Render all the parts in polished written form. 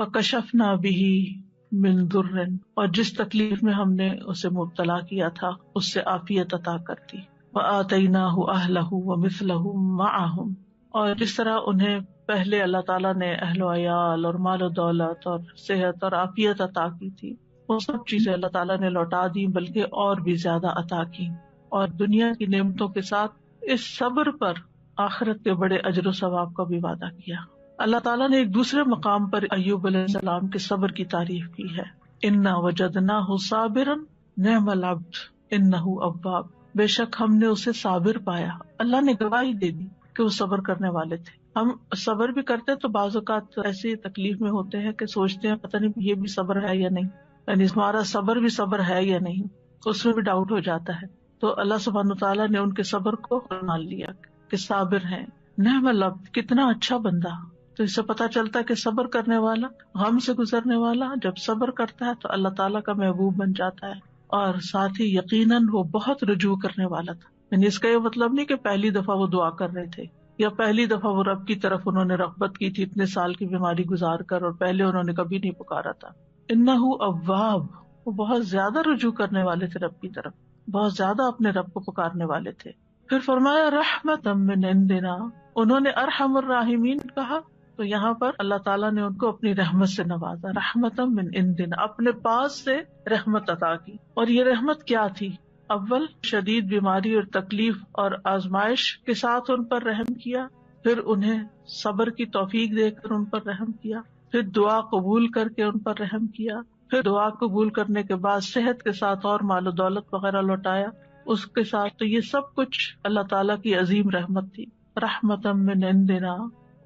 فکشفنا بہ من ضر، اور جس تکلیف میں ہم نے اسے مبتلا کیا تھا اس سے عافیت عطا کر دی. وآتیناہ اہلہ ومثلہم معہم، اور جس طرح انہیں پہلے اللہ تعالیٰ نے اہل و عیال اور مال و دولت اور صحت اور عافیت عطا کی تھی، وہ سب چیزیں اللہ تعالیٰ نے لوٹا دی، بلکہ اور بھی زیادہ عطا کی. اور دنیا کی نعمتوں کے ساتھ اس صبر پر آخرت کے بڑے اجر و ثواب کا بھی وعدہ کیا. اللہ تعالیٰ نے ایک دوسرے مقام پر ایوب علیہ السلام کے صبر کی تعریف کی ہے. انا وجدناہ صابرا نعم العبد انہ اواب، بے شک ہم نے اسے صابر پایا. اللہ نے گواہی دے دی کہ وہ صبر کرنے والے تھے. ہم صبر بھی کرتے تو بعض اوقات ایسی تکلیف میں ہوتے ہیں کہ سوچتے ہیں پتہ نہیں یہ بھی صبر ہے یا نہیں، یعنی ہمارا صبر بھی صبر ہے یا نہیں، اس میں بھی ڈاؤٹ ہو جاتا ہے. تو اللہ سبحانہ تعالیٰ نے ان کے صبر کو مان لیا کہ صابر ہیں. نعم العبد، کتنا اچھا بندہ. تو اس سے پتہ چلتا ہے کہ صبر کرنے والا، غم سے گزرنے والا جب صبر کرتا ہے تو اللہ تعالیٰ کا محبوب بن جاتا ہے. اور ساتھ ہی یقیناً وہ بہت رجوع کرنے والا تھا. یعنی اس کا یہ مطلب نہیں کہ پہلی دفعہ وہ دعا کر رہے تھے یا پہلی دفعہ وہ رب کی طرف انہوں نے رغبت کی تھی اتنے سال کی بیماری گزار کر، اور پہلے انہوں نے کبھی نہیں پکارا تھا. انہ اواب، وہ بہت زیادہ رجوع کرنے والے تھے رب کی طرف، بہت زیادہ اپنے رب کو پکارنے والے تھے. پھر فرمایا رحمتا من عندنا، انہوں نے ارحم الراحمین کہا تو یہاں پر اللہ تعالیٰ نے ان کو اپنی رحمت سے نوازا. رحمتا من عندنا، اپنے پاس سے رحمت عطا کی. اور یہ رحمت کیا تھی؟ اول شدید بیماری اور تکلیف اور آزمائش کے ساتھ ان پر رحم کیا، پھر انہیں صبر کی توفیق دے کر ان پر رحم کیا، پھر دعا قبول کر کے ان پر رحم کیا، پھر دعا قبول کرنے کے بعد صحت کے ساتھ اور مال و دولت وغیرہ لوٹایا اس کے ساتھ. تو یہ سب کچھ اللہ تعالیٰ کی عظیم رحمت تھی، رحمتا من عندنا.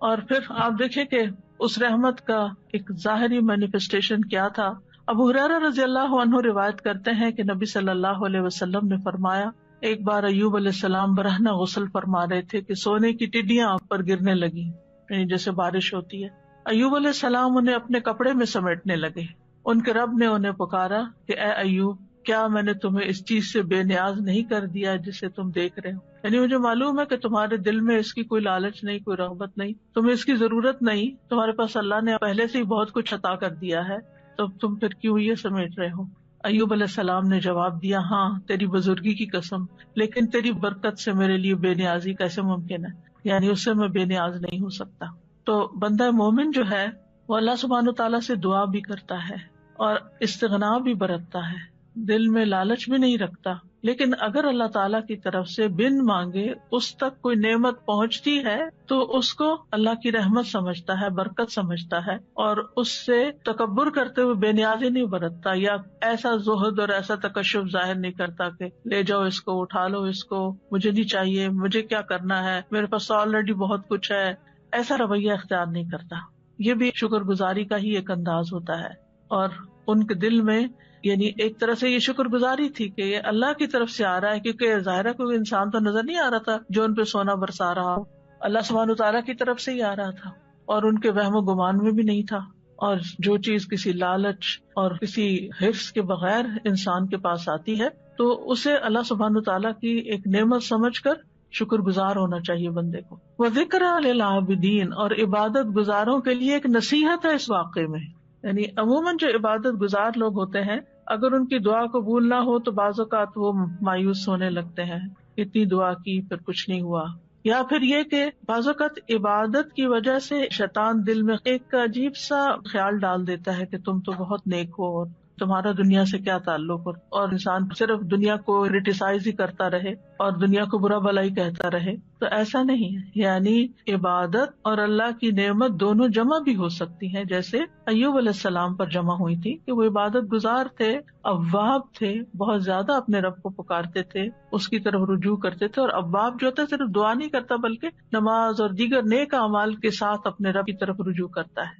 اور پھر آپ دیکھیں کہ اس رحمت کا ایک ظاہری مینیفیسٹیشن کیا تھا. ابو ہریرہ رضی اللہ عنہ روایت کرتے ہیں کہ نبی صلی اللہ علیہ وسلم نے فرمایا، ایک بار ایوب علیہ السلام برہنہ غسل فرما رہے تھے کہ سونے کی ٹڈیاں آپ پر گرنے لگی، یعنی جیسے بارش ہوتی ہے. ایوب علیہ السلام انہیں اپنے کپڑے میں سمیٹنے لگے. ان کے رب نے انہیں پکارا کہ اے ایوب، کیا میں نے تمہیں اس چیز سے بے نیاز نہیں کر دیا جسے تم دیکھ رہے ہو؟ یعنی مجھے معلوم ہے کہ تمہارے دل میں اس کی کوئی لالچ نہیں، کوئی رغبت نہیں، تمہیں اس کی ضرورت نہیں، تمہارے پاس اللہ نے پہلے سے ہی بہت کچھ عطا کر دیا ہے، تو تم پھر کیوں یہ سمیٹ رہے ہو؟ ایوب علیہ السلام نے جواب دیا، ہاں تیری بزرگی کی قسم، لیکن تیری برکت سے میرے لیے بے نیازی کیسے ممکن ہے، یعنی اس سے میں بے نیاز نہیں ہو سکتا. تو بندہ مومن جو ہے وہ اللہ سبحانہ تعالیٰ سے دعا بھی کرتا ہے اور استغنا بھی برتتا ہے، دل میں لالچ بھی نہیں رکھتا. لیکن اگر اللہ تعالیٰ کی طرف سے بن مانگے اس تک کوئی نعمت پہنچتی ہے تو اس کو اللہ کی رحمت سمجھتا ہے، برکت سمجھتا ہے، اور اس سے تکبر کرتے ہوئے بے نیازی نہیں برتتا یا ایسا زہد اور ایسا تکشف ظاہر نہیں کرتا کہ لے جاؤ اس کو، اٹھا لو اس کو، مجھے نہیں چاہیے، مجھے کیا کرنا ہے، میرے پاس آلریڈی بہت کچھ ہے. ایسا رویہ اختیار نہیں کرتا. یہ بھی شکر گزاری کا ہی ایک انداز ہوتا ہے. اور ان کے دل میں یعنی ایک طرح سے یہ شکر گزاری تھی کہ یہ اللہ کی طرف سے آ رہا ہے، کیونکہ ظاہرہ کوئی انسان تو نظر نہیں آ رہا تھا جو ان پہ سونا برسا رہا ہو، اللہ سبحانہ تعالیٰ کی طرف سے ہی آ رہا تھا، اور ان کے وہم و گمان میں بھی نہیں تھا. اور جو چیز کسی لالچ اور کسی حرص کے بغیر انسان کے پاس آتی ہے تو اسے اللہ سبحانہ تعالیٰ کی ایک نعمت سمجھ کر شکر گزار ہونا چاہیے بندے کو. وَذِكْرَىٰ لِلْعَابِدِينَ، اور عبادت گزاروں کے لیے ایک نصیحت ہے اس واقعے میں. یعنی عموماً جو عبادت گزار لوگ ہوتے ہیں اگر ان کی دعا قبول نہ ہو تو بعض اوقات وہ مایوس ہونے لگتے ہیں، اتنی دعا کی پھر کچھ نہیں ہوا. یا پھر یہ کہ بعض اوقات عبادت کی وجہ سے شیطان دل میں ایک عجیب سا خیال ڈال دیتا ہے کہ تم تو بہت نیک ہو اور تمہارا دنیا سے کیا تعلق، اور انسان صرف دنیا کو کریٹیسائز ہی کرتا رہے اور دنیا کو برا بھلا ہی کہتا رہے. تو ایسا نہیں ہے. یعنی عبادت اور اللہ کی نعمت دونوں جمع بھی ہو سکتی ہیں، جیسے ایوب علیہ السلام پر جمع ہوئی تھی کہ وہ عبادت گزار تھے، اواب تھے، بہت زیادہ اپنے رب کو پکارتے تھے، اس کی طرف رجوع کرتے تھے. اور اواب جو ہوتا ہے صرف دعا نہیں کرتا بلکہ نماز اور دیگر نیک اعمال کے ساتھ اپنے رب کی طرف رجوع کرتا ہے.